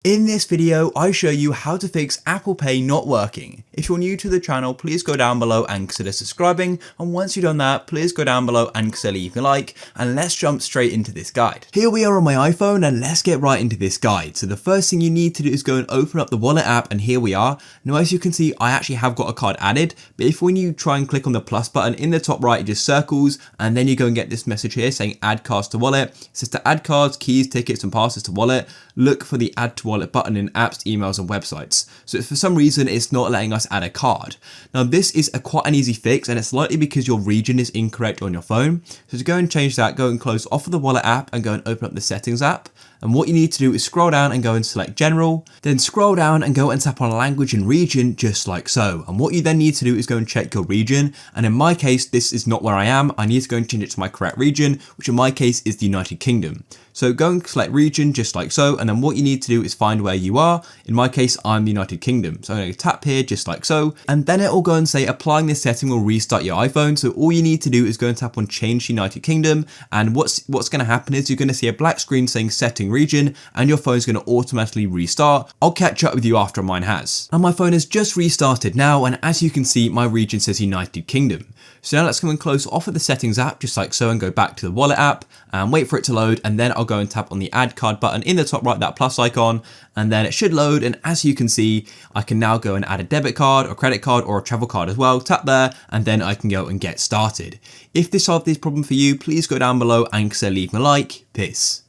In this video, I show you how to fix Apple Pay not working. If you're new to the channel, please go down below and consider subscribing. And once you've done that, please go down below and consider leaving a like. And let's jump straight into this guide. Here we are on my iPhone and let's get right into this guide. So the first thing you need to do is go and open up the wallet app, and here we are. Now, as you can see, I actually have got a card added, but if when you try and click on the plus button in the top right, it just circles, and then you go and get this message here saying add cards to wallet. It says to add cards, keys, tickets, and passes to wallet. Look for the add to wallet button in apps, emails, and websites. So for some reason, it's not letting us add a card. Now, this is quite an easy fix, and it's likely because your region is incorrect on your phone. So to go and change that, go and close off of the wallet app and go and open up the settings app. And what you need to do is scroll down and go and select general, then scroll down and go and tap on language and region, just like so. And what you then need to do is go and check your region. And in my case, this is not where I am. I need to go and change it to my correct region, which in my case is the United Kingdom. So go and select region just like so. And then what you need to do is find where you are. In my case, I'm the United Kingdom. So I'm going to tap here just like so. And then it will go and say applying this setting will restart your iPhone. So all you need to do is go and tap on change United Kingdom. And what's going to happen is you're going to see a black screen saying setting region, and your phone's going to automatically restart. I'll catch up with you after mine has. And my phone has just restarted now, and as you can see, my region says United Kingdom. So now let's go and close off of the settings app just like so and go back to the wallet app and wait for it to load, and then I'll go and tap on the add card button in the top right, that plus icon, and then it should load. And as you can see, I can now go and add a debit card or credit card or a travel card as well. Tap there and then I can go and get started. If this solved this problem for you, please go down below and consider leaving a like. Peace.